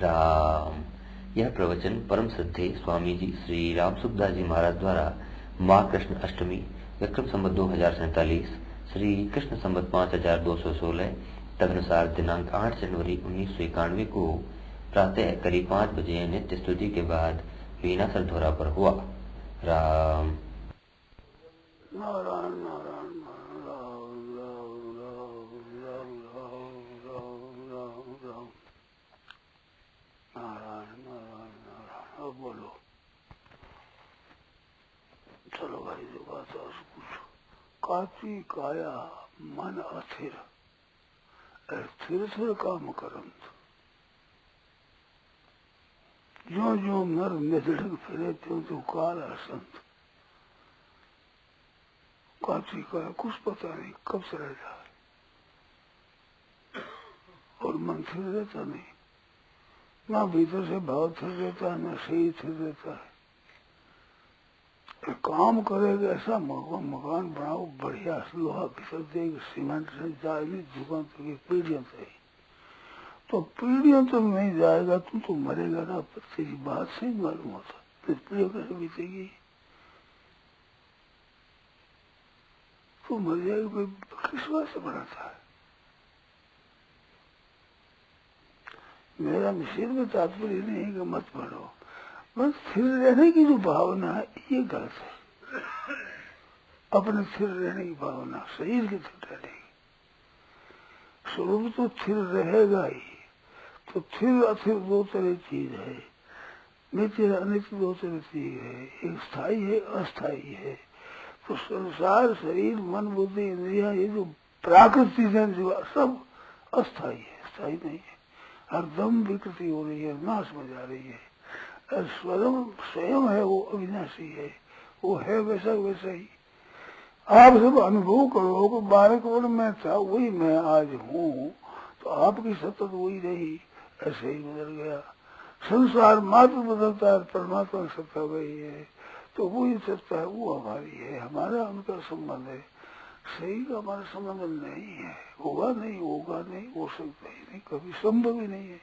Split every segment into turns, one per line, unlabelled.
राम। यह प्रवचन परम श्रद्धेय स्वामी जी श्री राम सुखदास जी महाराज द्वारा माँ कृष्ण अष्टमी विक्रम संवत 2047 श्री कृष्ण संवत 5216 तदनुसार दिनांक 8 जनवरी 1991 को प्रातः करीब 5 बजे नित्य स्तुति के बाद वीणा सरधोरा पर हुआ। राम।
नारायण नारायण बोलो। चलो भाई जो बात है पूछो। काची काया मन अस्थिर स्थिर स्थिर काम करंत जो जो नर निधड़क फिरे त्यों त्यों काल असंत। काची काया कुछ पता नहीं कब से रह जाए और मन स्थिर रहता नहीं, ना भीतर से भाव स्थिर रहता है ना सही स्थिर रहता है। काम करेगा ऐसा मकान बनाओ बढ़िया, लोहा फिसल देगा, सीमेंट से जाए नहीं, दुकान तो पीढ़ियों से, तो पीढ़ियों तो नहीं जाएगा, तुम तो मरेगा ना। तेरी बात से ही मालूम होता फिर पीढ़ियों कैसे बीतेगी। तो मर जाएगा, किस बात से बनाता है। मेरा निषेध में तात्पर्य नहीं है कि मत पढ़ो, बस स्थिर रहने की जो भावना है ये गलत है। अपने स्थिर रहने की भावना, शरीर के स्थिर रहने की, स्वरूप तो स्थिर रहेगा ही। तो स्थिर अस्थिर दो तरह चीज है, नित्य अनित्य दो तरह चीज है, एक स्थायी है अस्थायी है। तो संसार शरीर मन बुद्धि इंद्रिया ये जो प्राकृतिक चीजें जो सब अस्थायी है, स्थायी नहीं है। हरदम विकृति हो रही है, नाश में जा रही है। स्वयं है वो अविनाशी है, वो है वैसा वैसा ही। आप सब अनुभव करो कि 12 करोड़ में था वही मैं आज हूँ, तो आपकी सतत वही रही, ऐसे ही बदल गया। संसार मात्र बदलता है, परमात्मा सत्ता वही है, तो वही सत्ता है, वो हमारी है, हमारा उनका संबंध है। सही का हमारा संबंध नहीं है, होगा नहीं, हो सकता ही नहीं, कभी संभव ही नहीं है।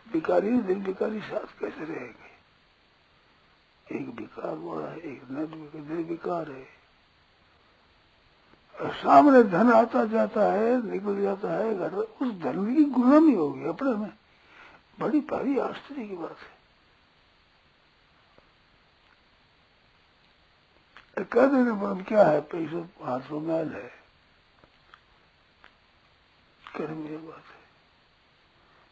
विकारी निर्विकारी साथ कैसे रहेंगे। एक विकार बड़ा है, एक निर्विकार है। सामने धन आता जाता है, निकल जाता है, घर उस धन की गुलामी होगी अपने में, बड़ी भारी आश्चर्य की बात है। कह देने पर क्या है, पैसे हाथ में मैल है, कर्म ये बात है।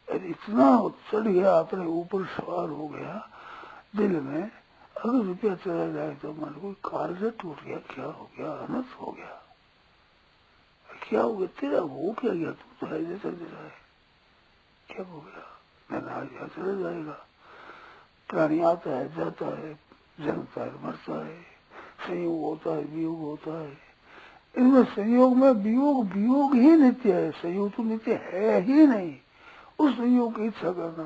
इतना चढ़ गया, अपने ऊपर सवार हो गया दिल में, अगर रुपया चला जाए तो मन कोई कागज टूट गया, क्या हो गया, अनर्थ हो गया, क्या हो गया, तेरा हो क्या गया, तू तो है चल रहा है, क्या हो गया, मैं चला जाएगा। प्राणी आता है जाता है, जन्मता है मरता है, संयोग होता है वियोग होता है। इनमें संयोग में वियोग ही नित्य है, संयोग तो नित्य है ही नहीं। उस संयोग की इच्छा करना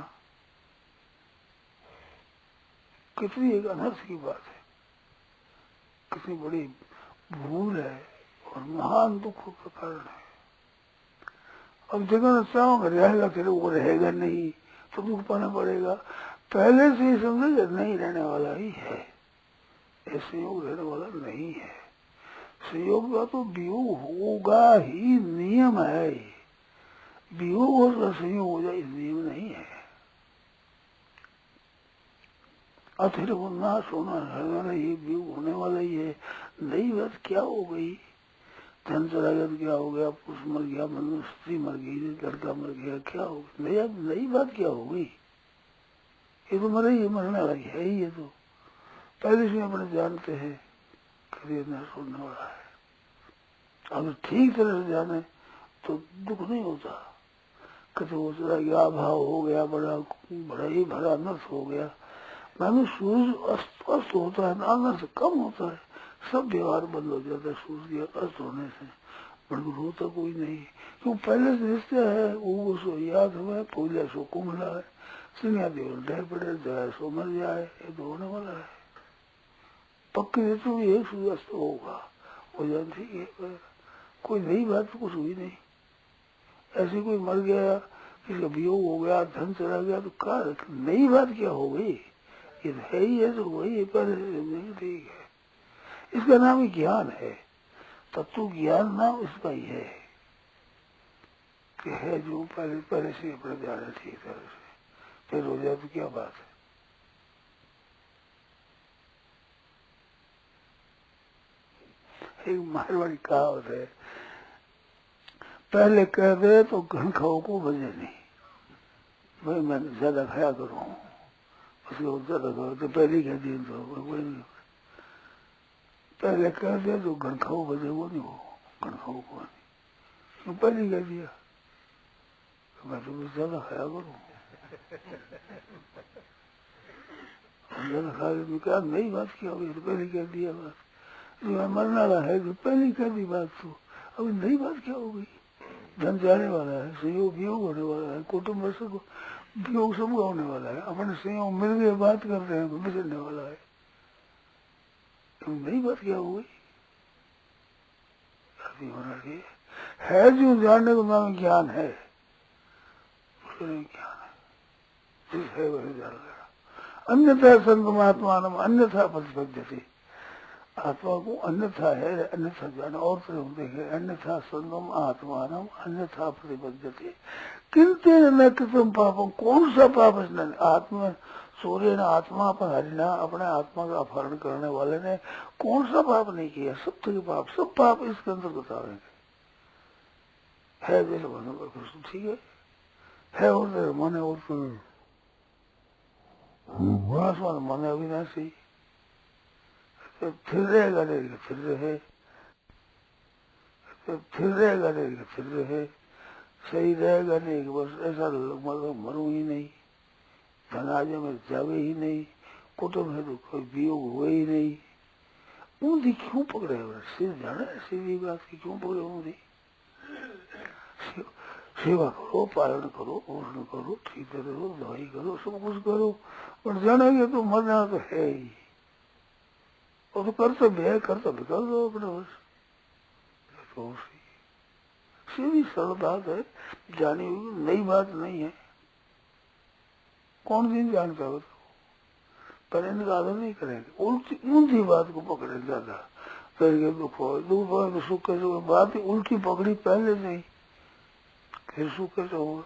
कितनी एक अनर्थ की बात है, कितनी बड़ी भूल है और महान दुख का कारण है। अब जगह चाहोगे रहेगा, फिर वो रहेगा नहीं तो दुख पाना पड़ेगा। पहले से ही समझे नहीं रहने वाला ही है, ये संयोग रहने वाला नहीं है। संयोग का तो वियोग होगा ही, नियम है। वियोग होगा संयोग हो जाए, नियम नहीं है। अथिर नाश होना वाला ये वियोग होने वाला ही है। नई बात क्या हो गई, धन चला गया तो क्या हो गया, पुरुष मर गया, मतलब स्त्री मर गई, लड़का मर गया, क्या हो गया, नई बात क्या हो गई। ये तो मरे ही, मरने वाला है ही। ये तो पहले से अपने जानते हैं कि ये नाश होने वाला है। अगर ठीक तरह से जाने तो दुख नहीं होता। कभी वो चला गया, अभाव हो गया, बड़ा ही बड़ा अनर्थ हो गया। मैंने सूर्य अस्त होता है, अनर्थ कम होता है, सब व्यवहार बंद हो जाता है सूर्य के अस्त होने से, बल्कि होता कोई नहीं। क्यों, पहले से रिश्ते है, वो सो याद हमें, पूजा सो कुमला है, सिंह ढह पड़े जाए सो मर जाए, ये तो होने वाला है। पक्की ऋतु में एक सूर्यास्त होगा, हो जानती है, कोई नई बात तो कुछ हुई नहीं। ऐसे कोई मर गया इसका वियोग हो गया, धन चला गया, तो क्या नई बात क्या हो गई? ये है ही है, तो वही पहले से ठीक है। इसका नाम ही ज्ञान है। तत्व ज्ञान नाम इसका ही है कि है जो पहले से अपने ध्यान है ठीक तरह से, फिर हो जाए तो क्या बात है। एक मारवाड़ी कहावत है, पहले कह दे तो घन खाओ को बजे नहीं, भाई मैं ज्यादा खाया करूँ, उसके बाद ज्यादा खाओ तो पहले कह दिए तो कोई नहीं, पहले कह दे तो घन खाओ बजे वो नहीं हो, घन खाओ को नहीं, तो पहले कह दिया तो मैं तो ज्यादा खाया करूँ, ज्यादा खा के क्या नई बात क्या होगी, तो पहले कह दिया बात, मैं मरने वाला है तो पहले कह दी बात, तो अभी नई बात क्या हो गई? धन जाने वाला है, संयोग वियोग होने वाला है, कुटुंब से वियोग सब होने वाला है, अपने संयोग मिल गए बात करते हैं तो बिछड़ने वाला है, तो नई बात क्या हो गई? होना चाहिए है जो जानने को नाम ज्ञान है, ज्ञान है, जिस है वही जान लेना। अन्यथा संत महात्मा अन्यथा प्रतिपद्यते, आत्मा को अन्यथा है, अन्यथा जाना और देखे, अन्यथा संगम आत्मान अन्यथा प्रतिबद्धते किंतु न कृतम पापम, कौन सा पाप इसने? आत्मा सूर्य ने आत्मा पर हरिना, अपने आत्मा का अपहरण करने वाले ने कौन सा पाप नहीं किया? सब के पाप, सब पाप इसके अंदर बताएंगे। है जैसे मन पर ठीक है और मन और मन अविनाशी, फिर रहेगा रहेगा फिर रहे, फिर रहेगा रहेगा फिर रहे, सही रहेगा नहीं बस ऐसा मरूं ही नहीं, धनाजे में जावे ही नहीं, कुटुंब है तो कोई वियोग हुए ही नहीं, ऊंधी क्यों पकड़े हुए? सिर जाना है सीधी बात की, क्यों पकड़े ऊंधी? सेवा करो, पालन करो, पोषण करो, ठीक रहो, दवाई करो, सब कुछ करो, पर जानेंगे तो मरना तो है ही, और तो कर्तव्य है, कर्तव्य कर दो अपने बस, तो सीधी सरल बात है, जानी हुई नई बात नहीं है। कौन दिन जानता हो? पर इनका आदर नहीं करेंगे, उल्टी ऊंधी बात को पकड़े ज्यादा करके, दुख हो तो सुख कैसे, बात उल्टी पकड़ी पहले नहीं, फिर सुख कैसे होगा?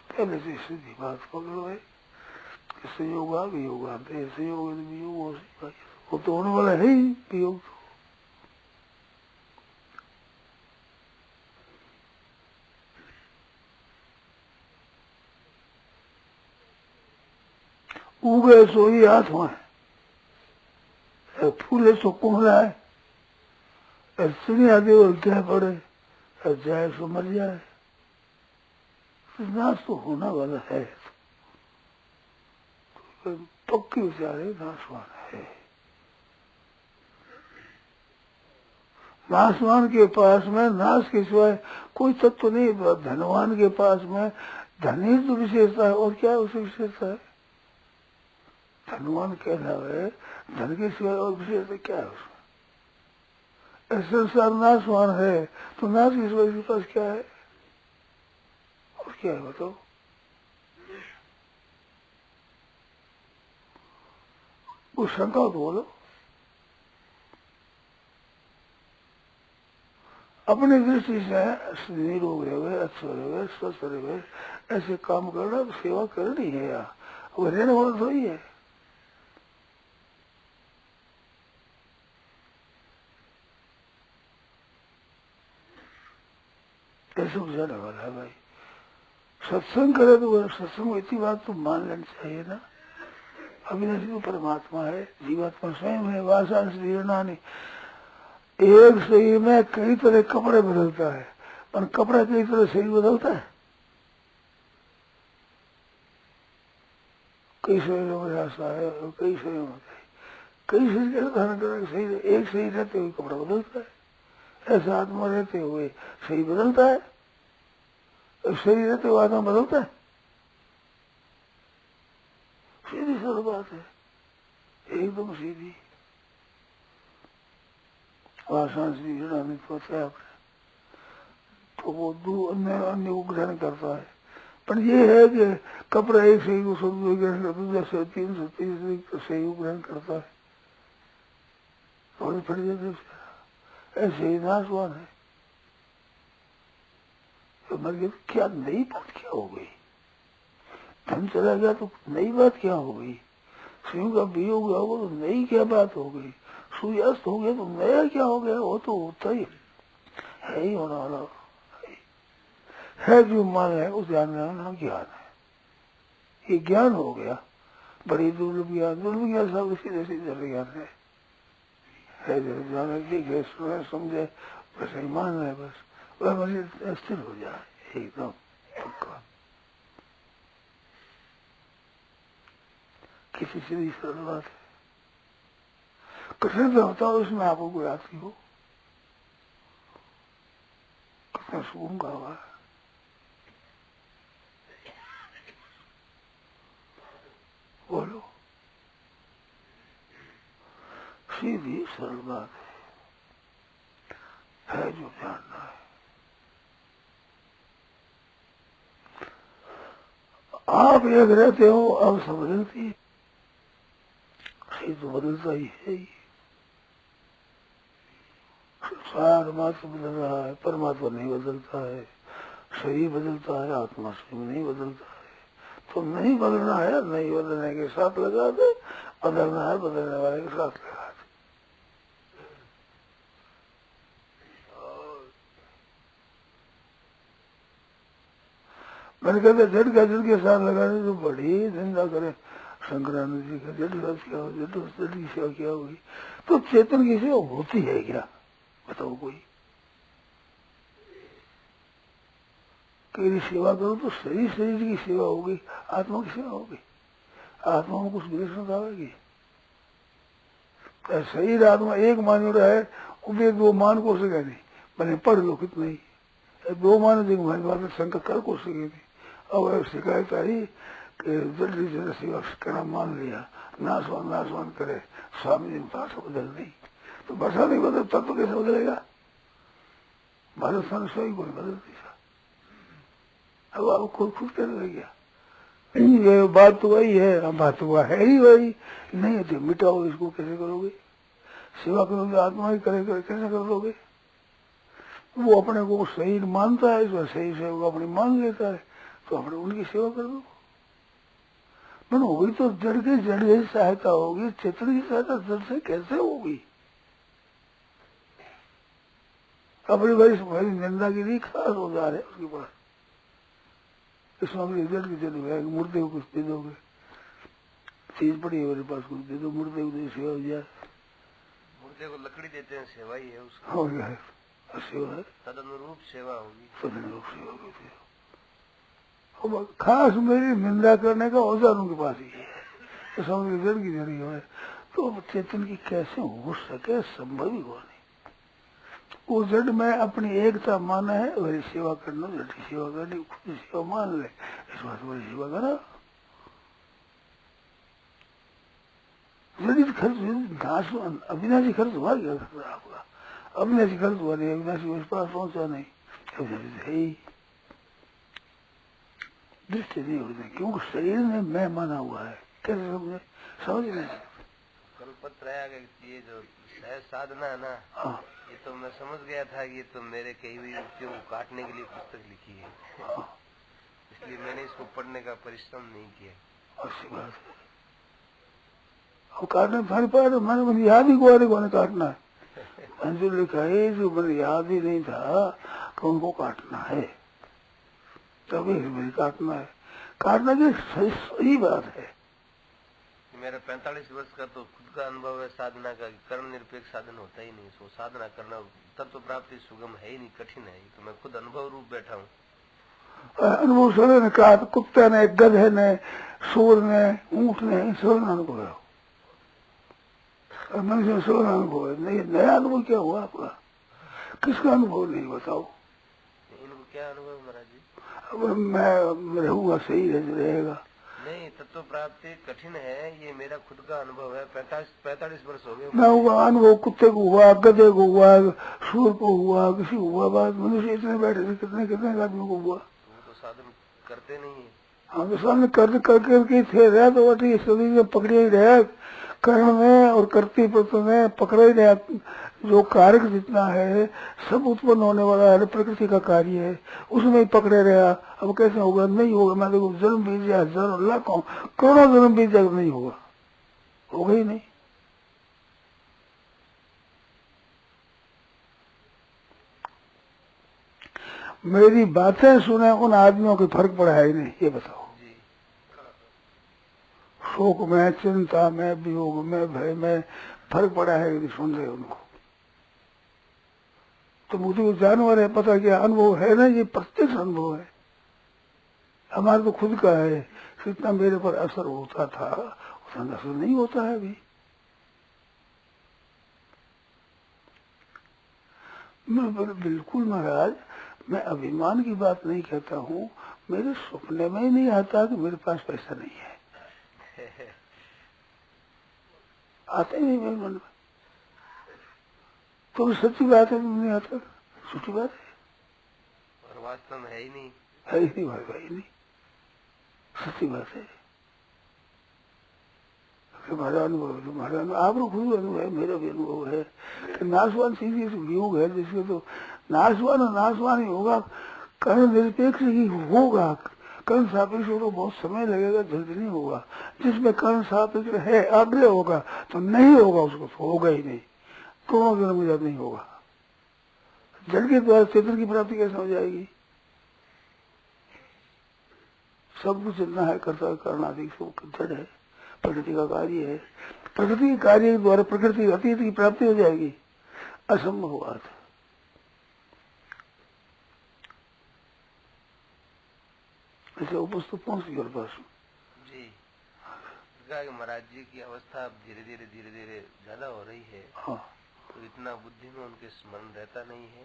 पहले से सीधी बात पकड़ो है, संयोग आ वियोग आते हैं, संयोग वियोग वो तो होने वाला है ही वियोग। उगे सो ही हाथ में, फूले सो कुमला है, चिड़िया दे उल्टे पड़े, जाए सो मर जाए, नाश तो होना वाला है, पक्की विचारे नाशवान है। नाशवान के पास में नाश के सिवाय कोई तत्व नहीं, धनवान के पास में धन ही तो विशेषता है, और क्या उसे विशेषता है? धनवान कह रहा है, धन के सिवाय और विशेषता क्या है उसमें? संसार नाशवान है तो नाश के सिवाय उसके पास क्या है? और क्या है बताओ? कुछ शंका हो तो बोलो। अपनी दृष्टि से निरोग रहे, अच्छे रहे, स्वस्थ रहे, ऐसे काम करना, सेवा करनी है यार, वो रहने वाला तो ही है। ऐसे बुझाने वाला है भाई, सत्संग करे तो सत्संग इतनी बात तो मान लेनी चाहिए ना। अविनाशी तो परमात्मा है, जीवात्मा स्वयं है, वासांश नहीं, एक शरीर में कई तरह कपड़े बदलता है, पर कपड़ा कई तरह शरीर बदलता है। कई शरीरों में ऐसा है और कई शरीरों में कई शरीर का धारण करने का शरीर, एक शरीर रहते हुए कपड़ा बदलता है, ऐसा आत्मा रहते हुए शरीर बदलता है, शरीर रहते हुए आत्मा बदलता है, सीधी सरल बात है, एकदम सीधी। वासना से जुड़ा नहीं पहुंचा आपने, तो वो अन्य अन्य को ग्रहण करता है। पर ये है कि कपड़ा एक सही को सब ग्रहण करता है, जैसे 330 सही को ग्रहण करता है और फिर जाते ऐसे ही नाशवान है। तो मर गया क्या नई बात क्या हो गई? धन चला गया तो नई बात क्या हो गई? सिंह का वियोग होगा तो नई क्या बात हो गई? सूर्यास्त हो गया तो नया क्या हो गया? वो तो होता ही है ही होने वाला है। जो मान है उस ज्ञान में ज्ञान है, ये ज्ञान हो गया। बड़ी दुर्लभ ज्ञान सब सीधे सीधे ज्ञान है जो देखे सुने समझे वैसे ही मान रहे, बस वह मुझे स्थिर हो जाए एकदम पक्का। किसी सीधी सरल बात है, कठिन होता हो उसमें आपको कोई आती हो, कितना सुकून का हुआ है। बोलो, सीधी सरल बात है जो जानना है। आप एक रहते हो, अब सब बदलती है, सही तो बदलता ही है ही। संसार मात्र बदल रहा है, परमात्मा नहीं बदलता है। शरीर बदलता है, आत्मा स्वयं नहीं बदलता है। तो नहीं बदलना है, नहीं बदलने के साथ लगा दे, बदलना है बदलने वाले के साथ लगा दे। मैंने कहते जड़ का जड़ के साथ लगाने तो बड़ी निंदा करे। शंकरानंद जी का जड़ का क्या हो, जड़ की सेवा क्या होगी? तो चेतन की सेवा होती है क्या? बताओ कोई। कि सेवा करो तो शरीर शरीर की सेवा होगी, आत्मा की सेवा होगी। आत्मा में कुछ विलक्षणता आएगी। शरीर आत्मा एक मान रहा है, वे दो मान को सके नहीं, मैंने पढ़ लो कितना ही दो मान देंगे हमारी बात शंका कर को सके नहीं। अब शिकायत आई कि जल्दी जल्दी सेवा करना मान लिया, नाशवान करे, स्वामी जी भाषा बदल नहीं, तो भाषा नहीं बदल तब तो कैसे बदलेगा? भारत सन सही को नहीं बदलती। अब आप खुद कहने लग गया ये बात तो वही है, हम बात तो है ही वही नहीं तो मिटाओ इसको, कैसे करोगे? सेवा करोगे आत्मा ही करेगा, कैसे कर लोगे? वो अपने को सही मानता है, इसमें सही सेवा अपनी मान लेता है, तो अपने उनकी सेवा कर दो। मन होगी तो जड़ के जड़ जैसी सहायता होगी, चेतन की सहायता जड़ से कैसे होगी? अपनी भाई निंदा की नहीं खास हो जा रहे उसके पास। इसमें अपनी जड़ की जड़ है, मुर्दे को कुछ दे दोगे, चीज पड़ी है मेरे पास, कुछ दे दो, मुर्दे को दे सेवा हो जाए।
मुर्दे को लकड़ी देते हैं, सेवा ही है उसका।
हो गया है, सेवा है,
तदनुरूप सेवा होगी,
तदनुरूप सेवा होगी। खास मेरी निंदा करने का औजार उनके पास ही है, तो समझ जड़ की जड़ी है, तो चेतन की कैसे हो सके? संभव ही हो नहीं। वो जड़ में अपनी एकता माना है, वही सेवा करना, जड़ की सेवा करनी, खुद सेवा मान ले, इस बात वही सेवा करा। जड़ी खर्च अविनाशी खर्च हुआ क्या आपका? अविनाशी खर्च हुआ नहीं, अविनाशी उस पास पहुंचा नहीं, है ही दृष्टि नहीं होती, क्योंकि शरीर ने मैं माना हुआ है। कैसे समझे? समझ नहीं।
कल पत्र आया कि ये जो सहज साधना है ना, ये तो मैं समझ गया था कि ये तो मेरे कही हुई युक्तियों को काटने के लिए पुस्तक लिखी है, इसलिए मैंने इसको पढ़ने का परिश्रम नहीं किया।
अच्छी बात है। अब काटने थारी पाए तो मैंने याद ही को काटना है। मैंने जो लिखा है, जो मैंने याद ही नहीं था कि उनको काटना है, तभी मेरी काटना है। काटना की सही बात है।
मेरा 45 वर्ष का तो खुद का अनुभव है साधना का, कर्म निरपेक्ष साधन होता ही नहीं, सो साधना करना तत्व प्राप्ति सुगम है ही नहीं, कठिन है, तो मैं खुद अनुभव रूप बैठा हूँ।
अनुभव सर ने कहा, कुत्ते ने, गधे ने, सूर ने, ऊँट ने, सब अनुभव है, मनुष्य सब अनुभव है। नहीं नया अनुभव क्या हुआ आपका? किसका अनुभव नहीं बताओ?
इनको क्या अनुभव महाराज जी?
अब मैं रहूंगा सही रहेगा,
नहीं, तत्व प्राप्ति कठिन है, ये मेरा खुद का अनुभव है। 45 वर्ष हो गए।
मैं हुआ अनुभव, कुत्ते को हुआ, गधे को हुआ, सूर को हुआ, किसी को हुआ, बात मनुष्य इतने बैठे थे, कितने कितने आदमियों को हुआ।
वो तो साधन करते नहीं है।
हाँ तो सामने करके थे रहा तो वही शरीर में पकड़े ही रहा, कर्ण में और करती प्रति में पकड़ा ही रहा। जो कारक जितना है सब उत्पन्न होने वाला है, प्रकृति का कार्य है, उसमें ही पकड़े रहा। अब कैसे होगा? नहीं होगा। मैं देखो जन्म बीत जाए, हजारों लाखों करोड़ों जन्म बीत जाए, नहीं होगा, होगा ही नहीं। मेरी बातें सुने उन आदमियों के फर्क पड़ा है ही नहीं, ये बताओ। शोक में, चिंता में, वियोग में, भय में फर्क पड़ा है यदि सुन रहे उनको? तो मुझे वो जानवर है, पता क्या अनुभव है ना, ये प्रत्यक्ष अनुभव है। हमारा तो खुद का है, कितना मेरे पर असर होता था उतना असर नहीं होता है अभी। मैं बिल्कुल महाराज, मैं अभिमान की बात नहीं कहता हूँ, मेरे सपने में ही नहीं आता कि मेरे पास पैसा नहीं है। आते ही नहीं मेरे मन में। तो सच्ची बात है, नहीं आता, सच्ची बात है।
और वास्तव में है ही नहीं,
है ही नहीं भाई, नहीं, सच्ची बात है। हमारा अनुभव, तुम्हारा आप लोग खुद अनुभव है, मेरा भी अनुभव है कि नाशवान चीज वियोग है, जिसके तो नाशवान और नाशवान ही होगा, कर्ण निरपेक्ष ही होगा। कर्ण सापेक्ष हो तो बहुत समय लगेगा, जल्दी नहीं होगा। जिसमें कर्ण सापेक्ष है, आग्रह होगा तो नहीं होगा, उसको तो होगा ही नहीं, दोनों जन्म में नहीं होगा। जल के द्वारा चेतन की प्राप्ति कैसे हो जाएगी? सब कुछ जितना है करता करणादि सब जड़ है, प्रकृति का कार्य है। प्रकृति के कार्य के द्वारा प्रकृति अतीत की प्राप्ति हो जाएगी, असंभव बात है। ऐसे उपस्थित पहुंच गया पास
जी। महाराज जी की अवस्था अब धीरे धीरे ज्यादा हो रही है।
हाँ।
तो इतना बुद्धि में उनके स्मरण रहता नहीं है,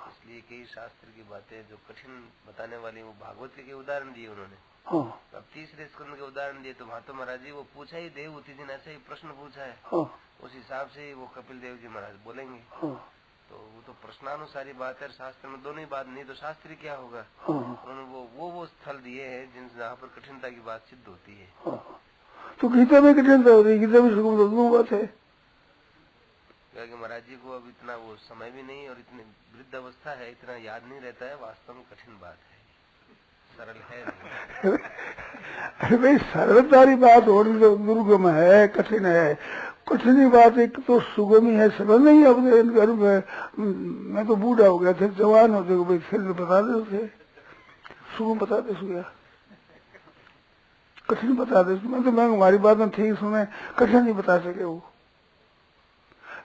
इसलिए कई शास्त्र की बातें जो कठिन बताने वाली, वो भागवत के उदाहरण दिए उन्होंने।
हाँ।
अब तीसरे स्कंद के उदाहरण दिए, तो वहाँ तो महाराज जी वो पूछा ही, देवहूति जी ने ऐसा ही प्रश्न पूछा है।
हाँ।
उस हिसाब से वो कपिल देव जी महाराज बोलेंगे।
हाँ।
तो वो तो प्रश्नानुसारी बात है, शास्त्र में दोनों ही बात, नहीं तो शास्त्री क्या होगा।
हाँ।
उन्होंने वो स्थल दिए हैं जिन जहाँ पर कठिनता की बात सिद्ध होती है।
हाँ। तो गीता में कठिनता हो रही, गीता में सुगम दोनों बात है।
क्योंकि महाराज जी को अब इतना वो समय भी नहीं और इतनी वृद्ध अवस्था है, इतना याद नहीं रहता है। वास्तव में कठिन बात है, सरल है नहीं।
अरे भाई सरलतारी बात हो रही तो दुर्गम है, कठिन है। कठिन बात एक तो सुगम ही है, सरल नहीं है। अपने घर में मैं तो बूढ़ा हो गया थे, जवान हो गए भाई, फिर बता दे उसे सुगम बता दे, सुगया कठिन बता दे। मैं तो मैं हमारी बात में ठीक सुने, कठिन नहीं बता सके। वो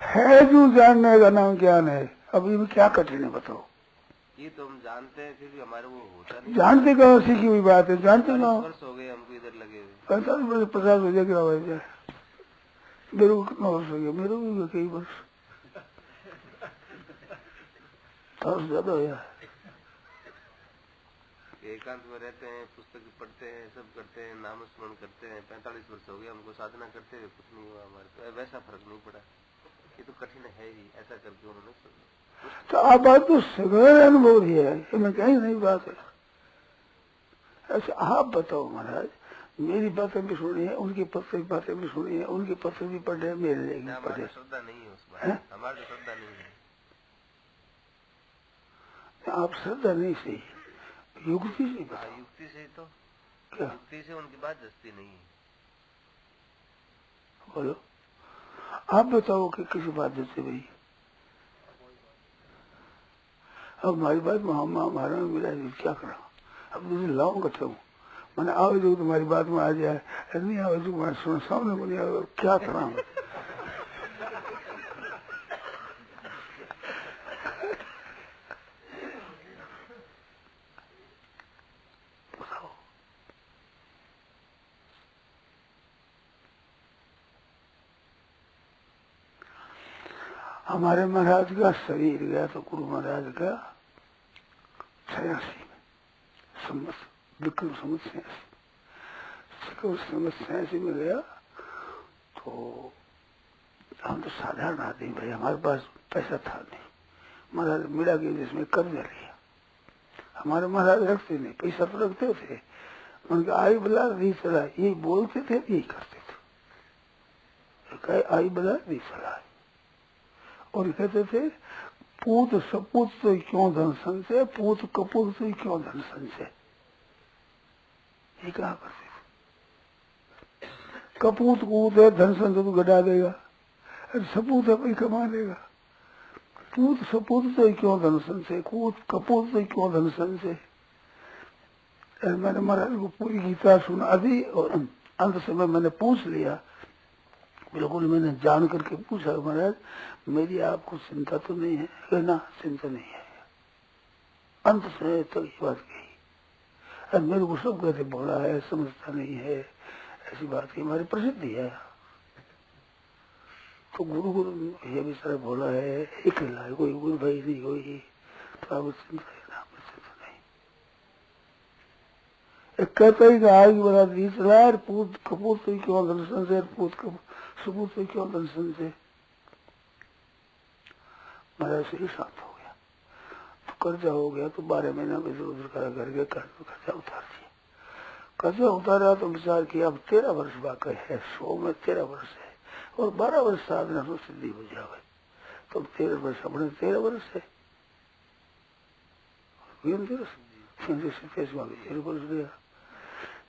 है जो जानने का नाम ज्ञान है, अभी में क्या कठिन है बताओ।
ये तो हम जानते हैं, फिर भी हमारे वो होता नहीं।
जानते कहाँ सीखी हुई बात है, जानते ना।
वर्ष हो गए हमको इधर लगे हुए।
45 वर्ष 50 हो जाएगा भाई जाए। मेरे को कितना वर्ष हो गया? मेरे को भी कई वर्ष, 10 ज्यादा हो गया।
एकांत में रहते हैं, पुस्तक पढ़ते हैं, सब करते हैं, नाम स्मरण करते हैं। 45 वर्ष हो गया हमको साधना करते हुए, कुछ नहीं हुआ हमारे। तो वैसा फर्क नहीं पड़ा। ये तो कठिन है ही, ऐसा करके उन्होंने समझा।
तो आप बात तो सगैर अनुभव ही है, इसमें कहीं नहीं बात है। ऐसे आप बताओ महाराज, मेरी बातें भी सुनी है, उनकी पत्र की बातें भी सुनी है, उनके पत्र भी पढ़े, मेरे लिए पढ़े।
श्रद्धा नहीं है उस बात, हमारी श्रद्धा नहीं है।
आप श्रद्धा नहीं सही, युक्ति से बताओ।
युक्ति से तो
क्या?
युक्ति से उनकी बात जस्ती नहीं है।
बोलो, आप बताओ कि किसी बात जैसे भाई। अब हमारी बात में हमारा मिला क्या करा? अब तुझे लाऊंगा तो मैंने आवे जो तुम्हारी बात में आ जाए, नहीं आवे जो मैं सुन सामने को नहीं आवे, क्या करा? हमारे महाराज का शरीर गया तो गुरु महाराज का 86 में, संवत विक्रम संवत 86 उस समय 86 में गया तो हम तो साधारण आदमी भाई, हमारे पास पैसा था नहीं। महाराज मिला के जिसमें कर्जा लिया। हमारे महाराज रखते नहीं, पैसा तो रखते थे। उनका आई बला री चला, यही बोलते थे, यही करते थे। आई बला री चला, और कहते थे पूत सपूत तो क्यों धन संचय, पूत कपूत तो क्यों धन संचय। ये कहा करते थे। कपूत कूत है, धन संचय तो घटा देगा, सपूत है भाई कमा लेगा। पूत सपूत तो क्यों धन संचय, कूत कपूत तो क्यों धन संचय। मैंने महाराज को पूरी गीता सुना दी और अंत समय मैंने पूछ लिया, बिल्कुल मैंने जान करके पूछा, महाराज मेरी आपको चिंता तो नहीं है? ना, चिंता नहीं है। अंत समय तो ये बात कही। मेरे को सब कहते बोला है, समझता नहीं है, ऐसी बात की हमारी प्रसिद्धि है। तो गुरु गुरु ये भी सारा बोला है, अकेला है, कोई गुरु भाई नहीं, कोई तो आप चिंता है, चिंता नहीं। एक कहता है कि आग बना दी चला, पूत कपूत तो क्यों दर्शन से, पूत सबूत तो क्यों दर्शन से। महाराज से ही शांत हो गया। तो कर्जा हो गया तो 12 महीना में इधर उधर करा करके कर्जा उतार दिया। कर्जा उतारा तो विचार किया अब 13 वर्ष बाकी है, 100 में 13 वर्ष है और 12 वर्ष साधना तो सिद्धि हो जाए, तो 13 वर्ष अपने 13 वर्ष है, 13 वर्ष गया।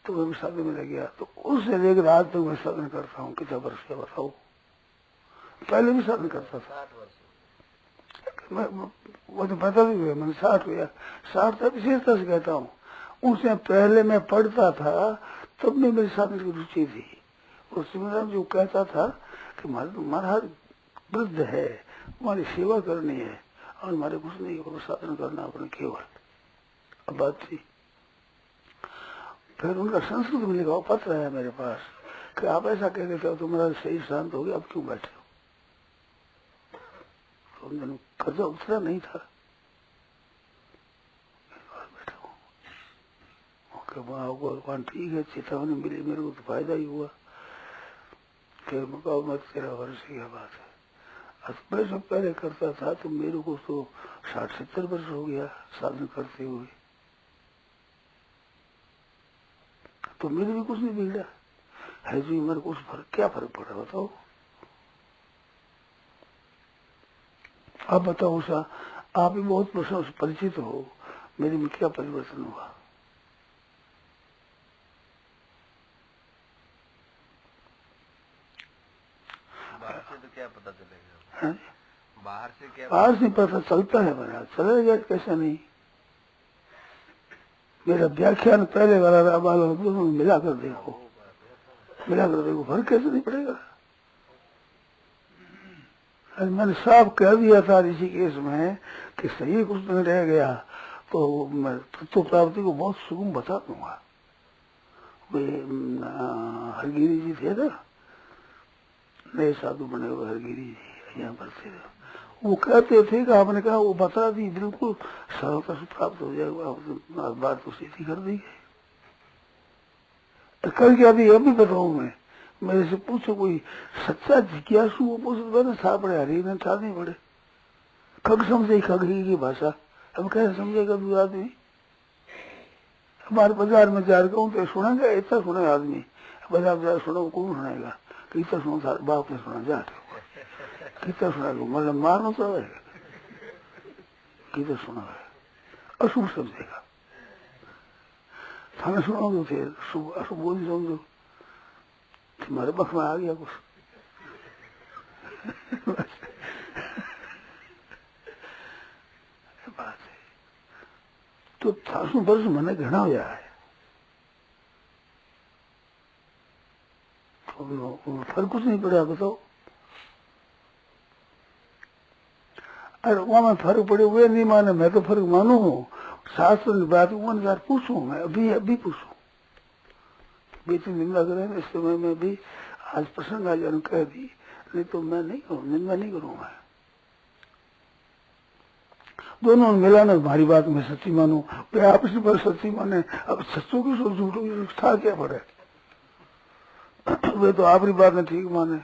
तो मैं साधन में लग गया। तो उससे लेकर आज तक मैं साधन करता हूँ। कितना वर्ष है बताओ? पहले भी साधन करता था।
60 वर्ष
वो तो पता नहीं हुआ, मैंने 60 हुआ, 60 तक विशेषता से कहता हूँ। उससे पहले मैं पढ़ता था तब में मेरी साधन की रुचि थी। और सिमरन जो कहता था कि महाराज वृद्ध है, हमारी सेवा करनी है और हमारे कुछ नहीं होगा, साधन करना अपने केवल। अब बात थी, फिर उनका संस्कृत में लिखा पत्र है मेरे पास कि आप ऐसा कह देते हो तो मेरा सही शांत हो गया, अब क्यों बैठे हो? तो उन कर्जा उतरा नहीं था, बैठा हूँ। भगवान ठीक है, चेतावनी मिली, मेरे को तो फायदा ही हुआ। फिर मुकाओ मत, 13 वर्ष की बात है। मैं सब पहले करता था तो मेरे को तो 60-70 वर्ष हो गया साधन करते हुए, तो मेरे भी कुछ नहीं बिगड़ा है जी। मेरे को उस फर्क क्या फर्क पड़ा बताओ? आप बताओ उषा, आप भी बहुत प्रश्नों से परिचित हो, मेरे में क्या परिवर्तन हुआ?
बाहर से तो क्या पता चलेगा? बाहर से क्या?
बाहर से पता चलता है महाराज, चलेगा कैसा नहीं। मेरा व्याख्यान पहले वाला दोनों मिला कर देखो, फर्क कैसे नहीं पड़ेगा? मैंने साफ कह दिया था ऋषिकेश में कि सही कुछ नहीं रह गया तो मैं तत्व प्राप्ति को बहुत सुगम बता दूंगा। वे हरगिरी जी थे ना, नए साधु बने हुए हरगिरी जी यहाँ पर थे, वो कहते थे कि आपने कहा वो बता दी, बिल्कुल सरलता से प्राप्त हो जाएगा। बात तो सीधी कर दी गई। कल क्या थी अभी बताऊं मैं, मेरे से पूछो कोई सच्चा जिज्ञासु वो पूछ मैंने था पड़े, हरी ने था नहीं पड़े। खग समझे, खग की भाषा अब कैसे समझेगा दूसरा आदमी? हमारे बाजार में जा रहा हूँ तो सुनेगा, इतना सुने आदमी, बाजार में जा सुनो कौन सुनेगा? कितना सुनो, बाप ने सुना जा कितना सुना लो, मतलब मारना तो है, कितना सुना है, अशुभ समझेगा। थाना सुनो तो फिर शुभ अशुभ बोली समझो, तुम्हारे बख में आ गया कुछ। बात है तो 300 वर्ष मैंने घना हो जाए तो फर्क कुछ नहीं पड़ा बताओ। अरे वहां में फर्क पड़े हुए नहीं माने, मैं तो फर्क मानू हूँ। शास्त्र की बात अनुसार पूछू मैं, अभी पूछू, बेटी निंदा करें इस समय में भी आज प्रसंग आज कह दी, नहीं तो मैं नहीं करूँ, निंदा नहीं करूँगा। दोनों मिलाना हमारी बात में सच्ची मानू, आपस में सच्ची माने, अब सच्चों की सोच झूठों की था क्या पड़े? वे तो आपकी बात में ठीक माने,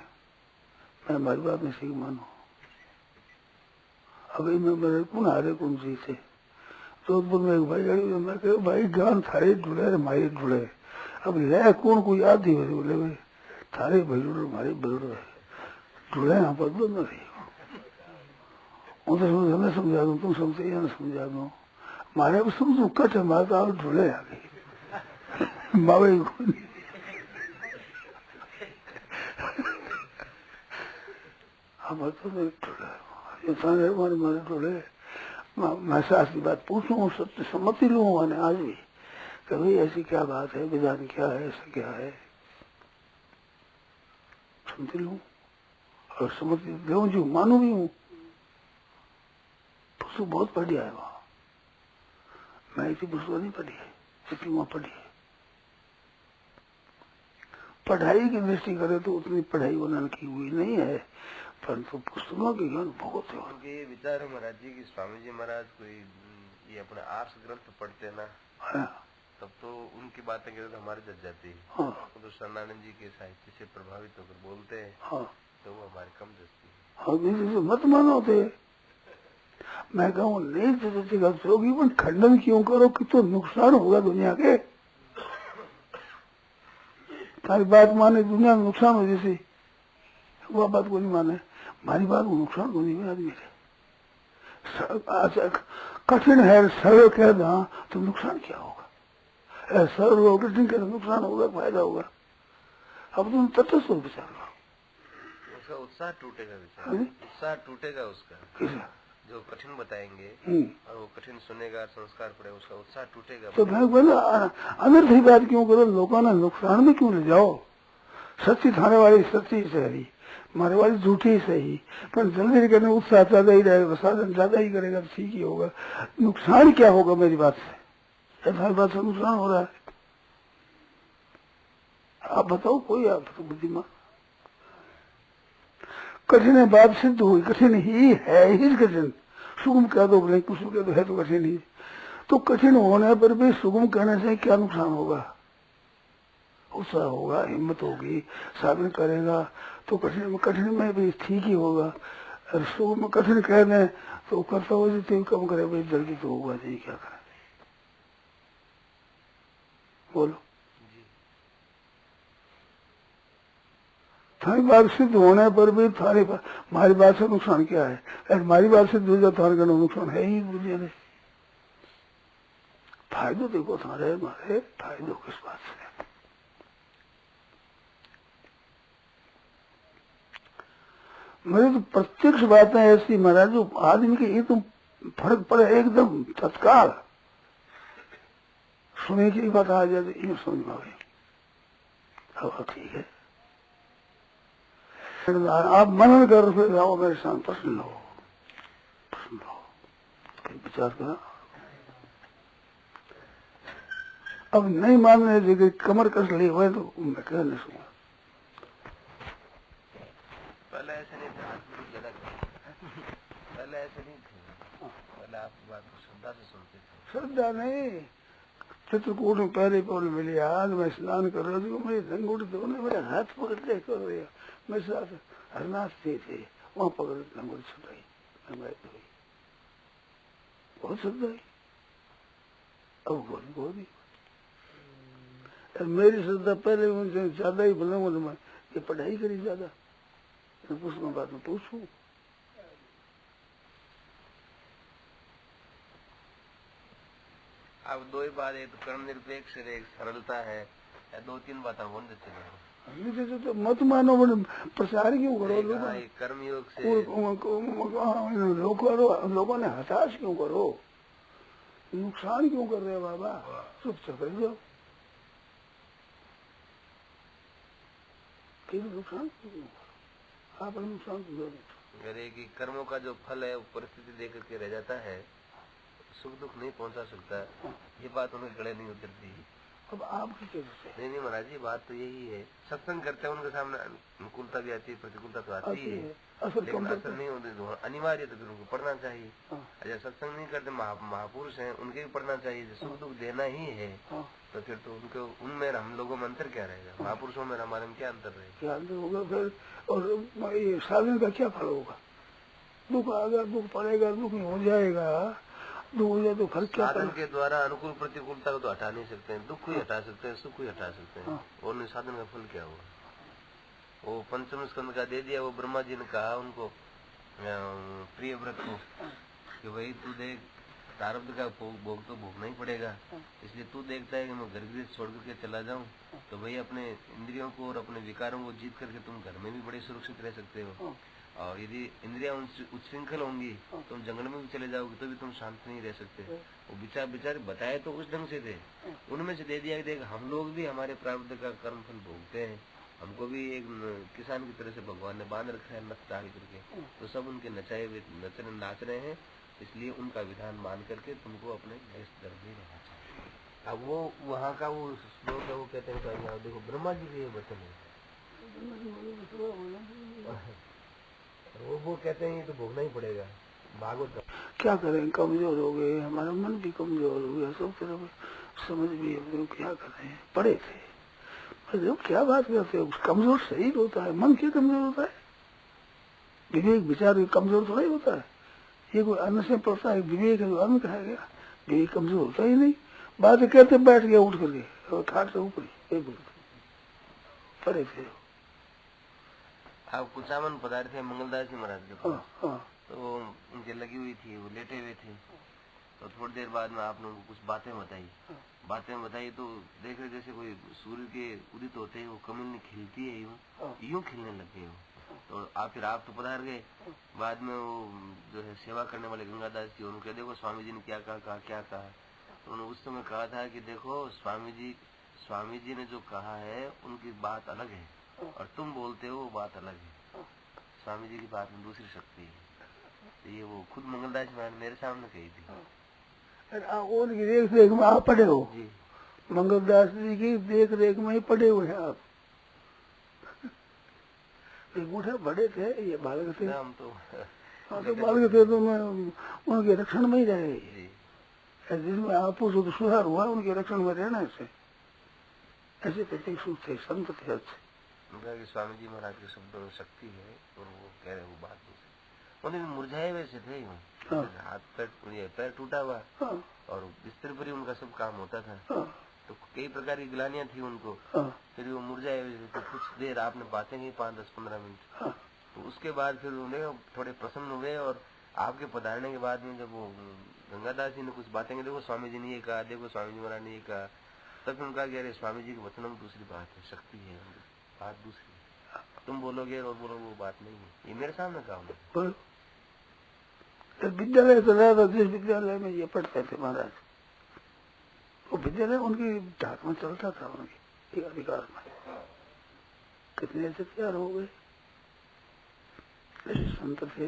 मैं हमारी बात में ठीक मानू। अभी मैं मेरे कौन हारे कौन जी थे जोधपुर में एक भाई गड़ी, मैं कह भाई गान थारे ढूंढे हमारे ढूंढे, अब ले कौन कोई आदि बोले भाई थारे भैर हमारे भैर ढूंढे यहाँ पर बंद रही। मैं समझा दूं, तुम समझे या न समझा दो, मारे अब समझो कट है मारे तो आप ढूंढे आ गई मावे हमारे तो इंसान है हमारे मारे ढूंढे। मैं सास की बात पूछूं, सत्य सम्मति लूँ मैंने आज भी कभी ऐसी क्या बात है, विधान क्या है, ऐसा क्या है, समझ लूँ और सम्मति दे जो मानू भी हूँ। पुस्तक बहुत बढ़िया है वहाँ, मैं इसी पुस्तक नहीं पढ़ी है जितनी वहाँ पढ़ी है। पढ़ाई की दृष्टि करे तो उतनी पढ़ाई उन्होंने की हुई नहीं है, परंतु पुस्तकों के ज्ञान बहुत है।
उनके ये विचार है महाराज जी की स्वामी जी महाराज कोई ये अपने आर्ष ग्रंथ पढ़ते ना, तब तो उनकी बातें कहते तो हमारे जज जाती है। तो शरणानंद जी के साहित्य से प्रभावित होकर बोलते हैं तो वो हमारे कम जजती है।
मत मानो थे, मैं कहूँ नहीं जजती होगी, पर खंडन क्यों करो कि तो नुकसान होगा दुनिया के। तारी बात माने दुनिया में नुकसान हो जैसे वह बात को नहीं माने, हमारी बात को नुकसान को नहीं आदमी के। कठिन है सरल कह दा तो नुकसान क्या होगा, सरल कठिन कह नुकसान होगा फायदा होगा। अब तुम तटस्थ विचार करो,
उसका उत्साह टूटेगा, विचार उत्साह टूटेगा उसका, जो कठिन बताएंगे और वो कठिन सुनेगा, संस्कार पड़ेगा, उसका उत्साह टूटेगा।
तो मैं बोला अनर्थ ही बात क्यों करो, लोगों ने नुकसान में क्यों ले जाओ। सच्ची थाने वाली सच्ची सही, मारे वाली झूठी सही, पर जल्दी करने उत्साह ज्यादा ही रहेगा, साधन ज्यादा ही करेगा तो ठीक ही होगा। नुकसान क्या होगा मेरी बात से, ऐसा बात से नुकसान हो रहा है। आप बताओ कोई, आप तो बुद्धिमान। कठिन बात सिद्ध हुई, कठिन ही है ही कठिन, सुगम कह दो बोले कुछ कह दो है तो कठिन ही। तो कठिन होने पर भी सुगम कहने से क्या नुकसान होगा, उत्साह होगा, हिम्मत होगी, साधन करेगा तो कठिन में भी ठीक ही होगा। और सुगम कठिन कह दें तो करता हो जितने कम करे भाई जल्दी तो होगा नहीं, क्या करें बोलो। थारी बात सिद्ध होने पर भी हमारी बात से नुकसान क्या है, हमारी बात सिद्ध हो जाए थारे का नुकसान है ही दुनिया में। फायदो देखो थारे हमारे, फायदो किस बात से। मेरी तो प्रत्यक्ष बातें ऐसी महाराज जो आदमी के ये तो फर्क पड़े एकदम तत्काल, सुने की बात आ जाए तो समझ में आए, अब ठीक है आप मनन कर फिर आओ मेरे साथ, प्रश्न लो विचार करा। अब नहीं मानने जगह कमर कस ली हुए तो मैं कह नहीं सुना।
पहले ऐसे नहीं था, पहले ऐसे नहीं थे, पहले आप बात को श्रद्धा से सुनते थे।
श्रद्धा नहीं, चित्रकूट में पहले पौड़ी मिली, आज मैं स्नान कर रहा था, मेरी रंगोटी दोनों मेरे हाथ पकड़ के कर रहे, मेरे साथ हरनाथ थे वहाँ पकड़ रंगोटी छुटाई, बहुत श्रद्धा है। अब बहुत मेरी श्रद्धा पहले उनसे ज्यादा ही बोला, मैं ये पढ़ाई करी ज्यादा, पुस्तकों बात में पूछू।
अब दो ही बात है, तो कर्म निरपेक्ष है, एक सरलता है, या दो तीन बात बोल देते हैं।
तो मत मानो, प्रचार क्यों करो,
कर्म योग से
लोगों ने हताश क्यों करो, नुकसान क्यों कर रहे हो बाबा, चुपचाप रह जाओ। नुकसान क्यों करो, आप नुकसान क्यों
करो कि कर्मों का जो फल है वो परिस्थिति देकर के रह जाता है, सुख दुख नहीं पहुंचा सकता, ये बात उनके गले नहीं उतरती।
अब आपकी कैसे?
नहीं महाराज जी, बात तो यही है, सत्संग करते हैं उनके सामने अनुकूलता भी आती है, प्रतिकूलता तो आती है, लेकिन असर नहीं होती तो अनिवार्य तो फिर उनको पढ़ना चाहिए। अच्छा सत्संग नहीं करते, महापुरुष हैं, उनके भी पढ़ना चाहिए, सुख दुख देना ही है तो तो फिर तो उनके उनमें हम लोगों में अंतर क्या रहेगा? महापुरुषों में हमारे में क्या अंतर रहेगा?
क्या अंतर होगा फिर? और ये साधन का क्या फल होगा? दुख आएगा, दुख पड़ेगा, दुख हो जाएगा, दुख हो जाए तो फल क्या?
साधन के द्वारा अनुकूल प्रतिकूलता को तो हटा नहीं सकते हैं, दुख को ही हटा सकते हैं, सुख को ही हटा सकते हैं। और नहीं साधन का फल क्या होगा? वो पंचम स्कंद का दे दिया, वो ब्रह्मा जी ने कहा उनको प्रिय व्रत को कि भाई तू देख प्रारब्ध का भोग तो भोगना ही पड़ेगा, इसलिए तू देखता है कि मैं घर गृह छोड़ करके चला जाऊं, तो भाई अपने इंद्रियों को और अपने विकारों को जीत करके तुम घर में भी बड़े सुरक्षित रह सकते हो। और यदि इंद्रियां उच्छृंखल होंगी तुम जंगल में भी चले जाओगे तो भी तुम शांत नहीं रह सकते। वो विचार बताए तो उस ढंग से थे, उनमें से दे दिया कि देख हम लोग भी हमारे प्रारब्ध का कर्म फल भोगते हैं, हमको भी एक किसान की तरह से भगवान ने बांध रखा है नच डाल करके, तो सब उनके नचाए हुए नाच रहे हैं, इसलिए उनका विधान मान करके तुमको अपने देश धर्म में रहना चाहिए। अब वो वहाँ का वो श्लोक है, वो कहते हैं देखो ब्रह्मा जी के ये वचन है, वो कहते हैं ये तो भोगना ही पड़ेगा। भागवत का
क्या करें, कमजोर हो गए, हमारा मन भी कमजोर हो गया, सब तरफ समझ भी हम लोग क्या करें, पड़े थे। जो क्या बात करते हो, कमजोर शरीर होता है, मन क्या कमजोर होता है? विवेक विचार कमजोर थोड़ा ही होता है। ये कोई अन्न से पड़ता है, विवेक है जो अन्न कहा गया, विवेक कमजोर होता ही नहीं। बात कहते बैठ गया उठ करके और खाट से ऊपर पड़े थे।
आप कुचामन पधारे थे मंगलदास जी महाराज के पास, तो उनके लगी हुई थी, वो लेटे हुए थे, तो थोड़ी देर बाद में आपने उनको कुछ बातें बताई तो देख रहे जैसे कोई सूर्य के उदित होते हैं वो कमल खिलती है, यूं खिलने लग गए हो। तो फिर आप तो पधार गए, बाद में वो जो है सेवा करने वाले गंगादास जी उन्होंने देखो स्वामी जी ने क्या कहा, तो उन्होंने उस समय कहा था कि देखो स्वामी जी ने जो कहा है उनकी बात अलग है और तुम बोलते हो वो बात अलग है, स्वामी जी की बात में दूसरी शक्ति है। तो ये वो खुद मंगलदास जी मेरे सामने कही थी।
उनकी देख रेख में आप पड़े हो
जी,
मंगलदास जी की देख रेख में ही पड़े हुए हैं आप। बूढ़े बड़े थे, ये बालक थे,
हम तो
बालक थे, तो मैं उनके रक्षण में ही रहे। जिसमें आप तो सुधार हुआ उनके रक्षण में रहना से, ऐसे प्रत्येक सुख थे, संत थे अच्छे।
स्वामी जी महाराज के शब्दों में शक्ति है और वो कह रहे वो बात उन्हें मुरझाए वैसे थे, हाथ पैर टूटा हुआ और बिस्तर पर ही उनका सब काम होता था, तो कई प्रकार की गिलानियां थी उनको, फिर वो मुरझाए वैसे। तो कुछ देर आपने बातें की 5-10-15 मिनट, तो उसके बाद फिर उन्हें थोड़े प्रसन्न हुए और आपके पधारने के बाद में जब वो गंगादास जी ने कुछ बातें की, देखो स्वामी जी ने ये कहा, देखो स्वामी जी महाराज ने ये कहा, तब फिर उनका कह रहे स्वामी जी के वचनों में दूसरी बात है, शक्ति है, बात दूसरी है, तुम बोलोगे और बोलोगे वो बात नहीं है। ये मेरे सामने कहा
विद्यालय तो रहा था, जिस विद्यालय में ये पढ़ते थे महाराज, वो विद्यालय उनकी ढाक में चलता था, उनके अधिकार में। कितने से तैयार हो गए, संत थे।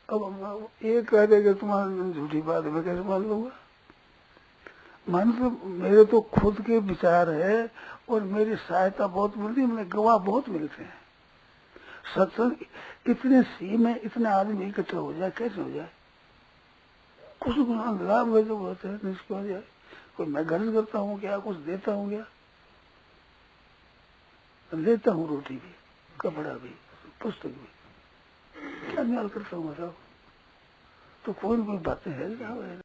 अब ये कह देगा तुम्हारी झूठी बात मैं कैसे मान लूंगा? मान तो मेरे तो खुद के विचार है और मेरी सहायता बहुत मिलती है, मुझे गवाह बहुत मिलते हैं। सत्संग इतने सी में इतने आदमी इकट्ठे हो जाए, कैसे हो जाए? कुछ लाभ है जो होते हैं निष्ठ हो जाए। कोई मैं गर्ज करता हूँ क्या, कुछ देता हूँ क्या? लेता हूँ रोटी भी, कपड़ा भी, पुस्तक भी, क्या न्याल करता हूँ बताओ? तो कोई बातें है